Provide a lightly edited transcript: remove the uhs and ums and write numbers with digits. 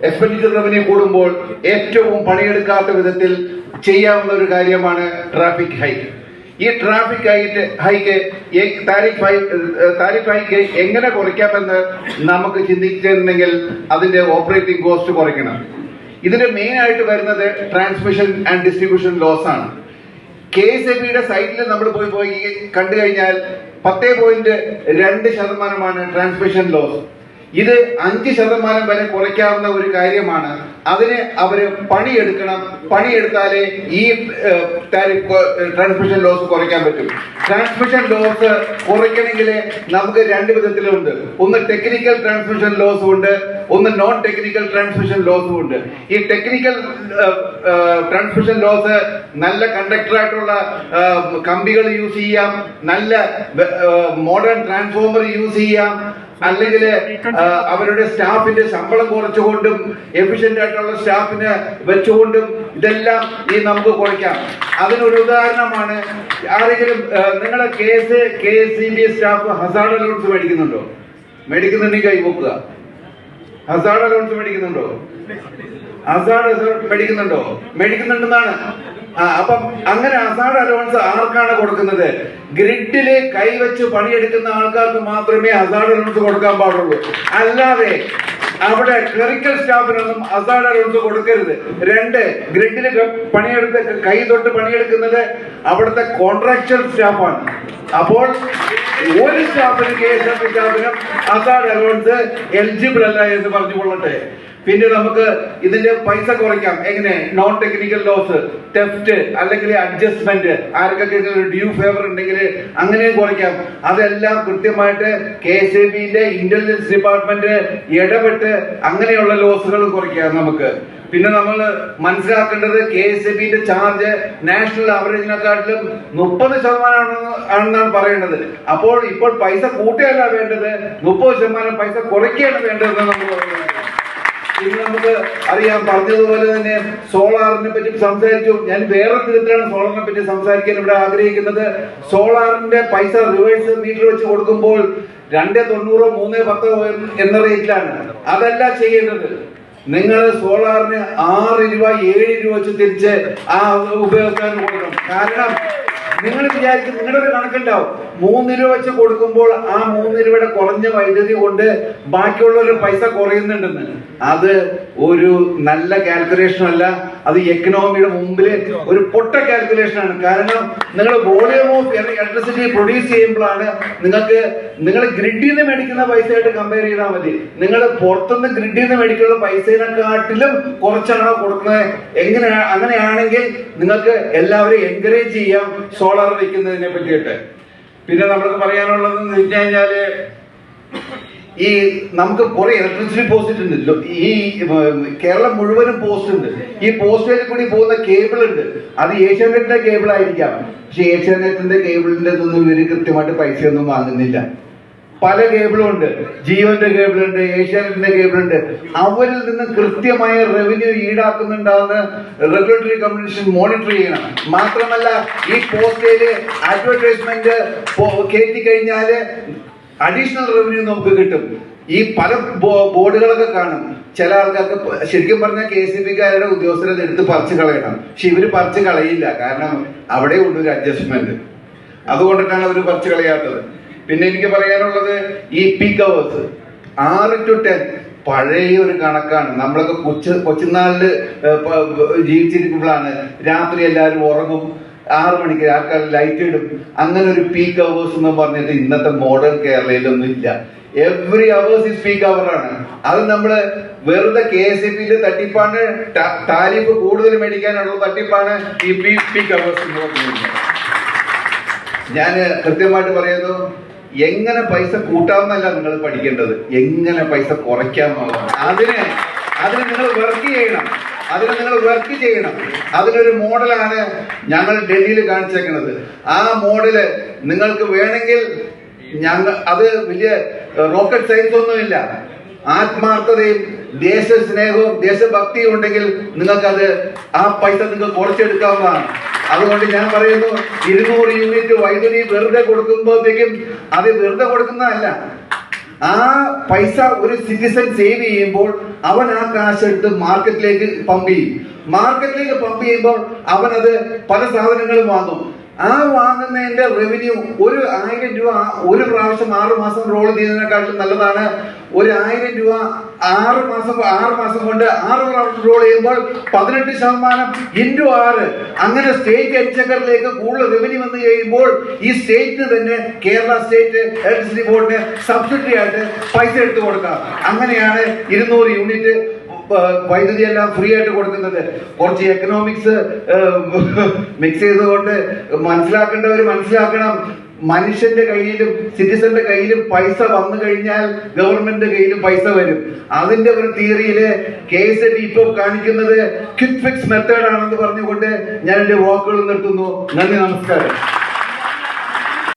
Expenditure revenue കൂടുമ്പോൾ ഏറ്റവും പണിയെടുക്കാത്ത വിധത്തിൽ ചെയ്യാവുന്ന ഒരു കാര്യമാണ് ട്രാഫിക് ഹൈക്ക്. ഈ ട്രാഫിക് ഹൈക്ക് താരിഫ് ഹൈക്ക് എങ്ങനെ കുറയ്ക്കാമെന്ന് നമുക്ക് ചിന്തിച്ചിട്ടുണ്ടെങ്കിൽ അതിന്റെ ഓപ്പറേറ്റിംഗ് കോസ്റ്റ് കുറയ്ക്കണം. ഇതിന്റെ മെയിൻ ആയിട്ട് വരുന്നത് ട്രാൻസ്മിഷൻ ആൻഡ് ഡിസ്ട്രിബ്യൂഷൻ ലോസ് ആണ്. KSABയുടെ സൈറ്റിൽ നമ്മൾ പോയി കണ്ടു കഴിഞ്ഞാൽ 10.2% ട്രാൻസ്മിഷൻ ലോസ്. ഇത് 5% വരെ കുറയ്ക്കാവുന്ന ഒരു കാര്യമാണ്. അതിന് അവര് പണിയെടുത്താലേ ഈ ട്രാൻസ്മിഷൻ ലോസ് കുറയ്ക്കാൻ പറ്റും. ട്രാൻസ്മിഷൻ ലോസ് കുറയ്ക്കണമെങ്കിൽ നമുക്ക് രണ്ട് വിധത്തിലുണ്ട്. ഒന്ന് ടെക്നിക്കൽ ട്രാൻസ്മിഷൻ ലോസും ഉണ്ട്, ഒന്ന് നോൺ ടെക്നിക്കൽ ട്രാൻസ്മിഷൻ ലോസും ഉണ്ട്. ഈ ടെക്നിക്കൽ ട്രാൻസ്മിഷൻ ലോസ് നല്ല കണ്ടക്ടറായിട്ടുള്ള കമ്പികൾ യൂസ് ചെയ്യാം, നല്ല മോഡേൺ ട്രാൻസ്ഫോമർ യൂസ് ചെയ്യാം, അല്ലെങ്കിൽ അവരുടെ സ്റ്റാഫിന്റെ ശമ്പളം കുറച്ചുകൊണ്ടും എഫിഷ്യന്റ് ആയിട്ടുള്ള സ്റ്റാഫിന് വെച്ചുകൊണ്ടും ഇതെല്ലാം നമുക്ക് കുറയ്ക്കാം. അതിനൊരു ഉദാഹരണമാണ്, ആരെങ്കിലും നിങ്ങളെ KSEB സ്റ്റാഫ് ഹസാർഡ് അലൗൺസ് മേടിക്കുന്നുണ്ടെങ്കിൽ കൈവക്കുക. ഹസാർഡ് അലൗൺസ് മേടിക്കുന്നുണ്ടോ? മേടിക്കുന്നുണ്ടെന്നാണ്. അപ്പം അങ്ങനെ ഹസാർഡ് അലവൻസ് ആർക്കാണ് കൊടുക്കുന്നത്? ഗ്രിഡില് കൈവച്ച് പണിയെടുക്കുന്ന ആൾക്കാർക്ക് മാത്രമേ ഹസാർഡ് അലവൻസ് കൊടുക്കാൻ പാടുള്ളൂ. അല്ലാതെ അവിടെ ക്ലറിക്കൽ സ്റ്റാഫിനൊന്നും ഹസാർഡ് അലവൻസ് കൊടുക്കരുത്. രണ്ട്, ഗ്രിഡില് കൈ തൊട്ട് പണിയെടുക്കുന്നത് അവിടുത്തെ കോൺട്രാക്ച്വൽ സ്റ്റാഫാണ്. അപ്പോൾ ഒരു സ്റ്റാഫിന് KSAB സ്റ്റാഫിനും ഹസാർഡ് അലവൻസ് എലിജിബിൾ അല്ല എന്ന് പറഞ്ഞു കൊള്ളട്ടെ. പിന്നെ നമുക്ക് ഇതിന്റെ പൈസ കുറയ്ക്കാം. എങ്ങനെ? നോൺ ടെക്നിക്കൽ ലോസ്, ടെഫ്റ്റ്, അല്ലെങ്കിൽ അഡ്ജസ്റ്റ്മെന്റ്, ആർക്കൊക്കെ ഒരു ഡ്യൂ ഫേവർ ഉണ്ടെങ്കിൽ അങ്ങനെയും കുറയ്ക്കാം. അതെല്ലാം കൃത്യമായിട്ട് KSABന്റെ ഇന്റലിജൻസ് ഡിപ്പാർട്ട്മെന്റ് ഇടപെട്ട് അങ്ങനെയുള്ള ലോസുകൾ കുറയ്ക്കാം നമുക്ക്. പിന്നെ നമ്മൾ മനസ്സിലാക്കേണ്ടത് KSABന്റെ ചാർജ് നാഷണൽ ആവറേജിനെക്കാട്ടിലും 30% ആണെന്നാണ് പറയേണ്ടത്. അപ്പോൾ ഇപ്പോൾ പൈസ കൂട്ടുകയല്ല വേണ്ടത്, 30% പൈസ കുറയ്ക്കുകയാണ് വേണ്ടതെന്ന് നമ്മൾ പറയുന്നത്. ഇനി നമുക്ക് അറിയാം, പറഞ്ഞതുപോലെ തന്നെ സോളാറിനെ പറ്റി സംസാരിച്ചു. ഞാൻ വേറെ വിധത്തിലാണ് സോളാറിനെ പറ്റി സംസാരിക്കാൻ ഇവിടെ ആഗ്രഹിക്കുന്നത്. സോളാറിന്റെ പൈസ റിവേഴ്സ് മീറ്റർ വെച്ച് കൊടുക്കുമ്പോൾ 2.90, 3.10 എന്ന റേറ്റിലാണ്. അതല്ല ചെയ്യേണ്ടത്. നിങ്ങൾ സോളാറിന് 6 രൂപ 7 രൂപ വെച്ച് തിരിച്ച് ആ ഉപയോഗക്കാരന് കൊടുക്കണം. കാരണം നിങ്ങൾ വിചാരിക്കും, നിങ്ങളുടെ ഒരു കണക്കുണ്ടാവും, 3 രൂപ വെച്ച് കൊടുക്കുമ്പോൾ ആ 3 രൂപയുടെ കുറഞ്ഞ വൈദ്യുതി കൊണ്ട് ബാക്കിയുള്ളവരുടെ പൈസ കുറയുന്നുണ്ടെന്ന്. അത് ഒരു നല്ല കാൽക്കുലേഷൻ അല്ല. അത് എക്കണോമിയുടെ മുമ്പിൽ ഒരു പൊട്ട കാൽക്കുലേഷൻ ആണ്. കാരണം നിങ്ങൾ വോളിയം ഓഫ് ഇലക്ട്രിസിറ്റി പ്രൊഡ്യൂസ് ചെയ്യുമ്പോഴാണ് നിങ്ങൾ ഗ്രിഡിൽ നിന്ന് മേടിക്കുന്ന പൈസയായിട്ട് കമ്പയർ ചെയ്താൽ മതി. നിങ്ങൾ പുറത്തുനിന്ന് ഗ്രിഡിൽ നിന്ന് മേടിക്കുന്ന പൈസയെക്കാട്ടിലും കുറച്ചാണോ കൊടുക്കുന്നത്? അങ്ങനെയാണെങ്കിൽ നിങ്ങൾക്ക് എല്ലാവരെയും എൻകറേജ് ചെയ്യാം സോളാർ വെക്കുന്നതിനെ പറ്റിയിട്ട്. പിന്നെ നമുക്ക് പറയാനുള്ളതെന്ന് വെച്ച് കഴിഞ്ഞാല്, ഈ നമുക്ക് കുറെ ഇലക്ട്രിസിറ്റി പോസ്റ്റ് ഉണ്ട്. ഈ കേരളം മുഴുവനും പോസ്റ്റ് ഉണ്ട്. ഈ പോസ്റ്റിൽ കൂടി പോകുന്ന കേബിൾ ഉണ്ട്. അത് ഏഷ്യാനെറ്റിന്റെ കേബിൾ ആയിരിക്കാം. പക്ഷെ ഏഷ്യാനെറ്റിന്റെ കേബിളിന്റെ ഒന്നും ഇവര് കൃത്യമായിട്ട് പൈസയൊന്നും വാങ്ങുന്നില്ല. പല കേബിളും ഉണ്ട്. ജിയോന്റെ കേബിൾ ഉണ്ട്, ഏഷ്യാനെറ്റിന്റെ കേബിൾ ഉണ്ട്. അവരിൽ നിന്ന് കൃത്യമായ റവന്യൂ ഈടാക്കുന്നുണ്ടാവുന്ന റെഗുലേറ്ററി കമ്മീഷൻ മോണിറ്റർ ചെയ്യണം. മാത്രമല്ല, ഈ പോസ്റ്റേല് അഡ്വർടൈസ്മെന്റ് കയറ്റി കഴിഞ്ഞാല് അഡീഷണൽ റവന്യൂ നമുക്ക് കിട്ടും. ഈ പല ബോർഡുകളൊക്കെ കാണും. ചില ആൾക്കാർക്ക് ശരിക്കും പറഞ്ഞാൽ KSABക്കാരുടെ ഉദ്യോഗസ്ഥരെ എടുത്ത് പറിച്ചു കളയണം. പക്ഷെ ഇവര് പറിച്ചു കളയില്ല. കാരണം അവിടെ ഉണ്ട് ഒരു അഡ്ജസ്റ്റ്മെന്റ്. അതുകൊണ്ടിട്ടാണ് അവർ പറിച്ചു കളയാത്തത്. പിന്നെ എനിക്ക് പറയാനുള്ളത്, ഈ പീക്ക് അവേഴ്സ് 6 to 10 പഴയ ഒരു കണക്കാണ്. നമ്മളൊക്കെ കൊച്ചുനാളില് ജീവിച്ചിരിക്കുമ്പോഴാണ് രാത്രി എല്ലാവരും ഉറങ്ങും, 6 മണിക്ക് ആൾക്കാർ ലൈറ്റ് ഇടും. അങ്ങനെ ഒരു പീക്ക് അവേഴ്സ് എന്ന് പറഞ്ഞിട്ട് ഇന്നത്തെ മോഡേൺ കേരളയിലൊന്നും ഇല്ല. എവറി അവേഴ്സ് ഇസ് പീക്ക് അവർ ആണ്. അത് നമ്മള് വെറുതെ KSABന്റെ തട്ടിപ്പാണ്. താരിഫ് കൂടുതൽ മേടിക്കാനുള്ള തട്ടിപ്പാണ് ഈ പീക്ക് അവേഴ്സ് എന്ന് പറഞ്ഞിരുന്നത്. ഞാൻ കൃത്യമായിട്ട് പറയുന്നു, എങ്ങനെ പൈസ കൂട്ടാമെന്നല്ല നിങ്ങൾ പഠിക്കേണ്ടത്, എങ്ങനെ പൈസ കുറയ്ക്കാമെന്നുള്ളത്. അതിന് നിങ്ങൾ വർക്ക് ചെയ്യണം. അതിനൊരു മോഡലാണ് ഞങ്ങൾ ഡൽഹിയിൽ കാണിച്ചേക്കുന്നത്. ആ മോഡല് നിങ്ങൾക്ക് വേണമെങ്കിൽ അത് വലിയ റോക്കറ്റ് സയൻസ് ഒന്നുമില്ല. ആത്മാർത്ഥതയും ദേശസ്നേഹവും ദേശഭക്തിയും ഉണ്ടെങ്കിൽ നിങ്ങൾക്കത് ആ പൈസ നിങ്ങൾക്ക് കുറച്ചെടുക്കാവുന്നതാണ്. അതുകൊണ്ട് ഞാൻ പറയുന്നു, 200 യൂണിറ്റ് വൈദ്യുതി വെറുതെ കൊടുക്കുമ്പോഴത്തേക്കും അത് വെറുതെ കൊടുക്കുന്നതല്ല. ആ പൈസ ഒരു സിറ്റിസൺ സേവ് ചെയ്യുമ്പോൾ അവൻ ആ കാശ് എടുത്ത് മാർക്കറ്റിലേക്ക് പമ്പ് ചെയ്യും. മാർക്കറ്റിലേക്ക് പമ്പ് ചെയ്യുമ്പോൾ അവനത് പല സാധനങ്ങളും വാങ്ങും. ആ വാങ്ങുന്നതിന്റെ റവന്യൂ 1,000 രൂപ ഒരു പ്രാവശ്യം 6 മാസം റോൾ ചെയ്യുന്നതിനെക്കാളും നല്ലതാണ് 1,000 രൂപ 6 മാസം കൊണ്ട് 6 പ്രാവശ്യം റോൾ ചെയ്യുമ്പോൾ 18% × 6. അങ്ങനെ സ്റ്റേറ്റ് എക്സ്ചക്കറിലേക്ക് കൂടുതൽ റവന്യൂ വന്നു കഴിയുമ്പോൾ ഈ സ്റ്റേറ്റിന് തന്നെ കേരള സ്റ്റേറ്റ് ഇലക്ട്രിസിറ്റി ബോർഡിന് സബ്സിഡി ആയിട്ട് പൈസ എടുത്തു കൊടുക്കാം. അങ്ങനെയാണ് 200 യൂണിറ്റ് വൈദ്യുതി എല്ലാം ഫ്രീ ആയിട്ട് കൊടുക്കുന്നത്. കുറച്ച് എക്കണോമിക്സ് മിക്സ് ചെയ്തുകൊണ്ട് മനസ്സിലാക്കേണ്ടവർ മനസ്സിലാക്കണം. മനുഷ്യന്റെ കയ്യിലും സിറ്റിസന്റെ കയ്യിലും പൈസ വന്നു കഴിഞ്ഞാൽ ഗവൺമെന്റിന്റെ കയ്യിലും പൈസ വരും. അതിന്റെ ഒരു തിയറിയില് KSB ഇപ്പോൾ കാണിക്കുന്നത് ക്വിക്ക് ഫിക്സ് മെത്തേഡ് ആണെന്ന് പറഞ്ഞുകൊണ്ട് ഞാൻ എന്റെ വാക്കുകൾ നിർത്തുന്നു. നന്ദി, നമസ്കാരം.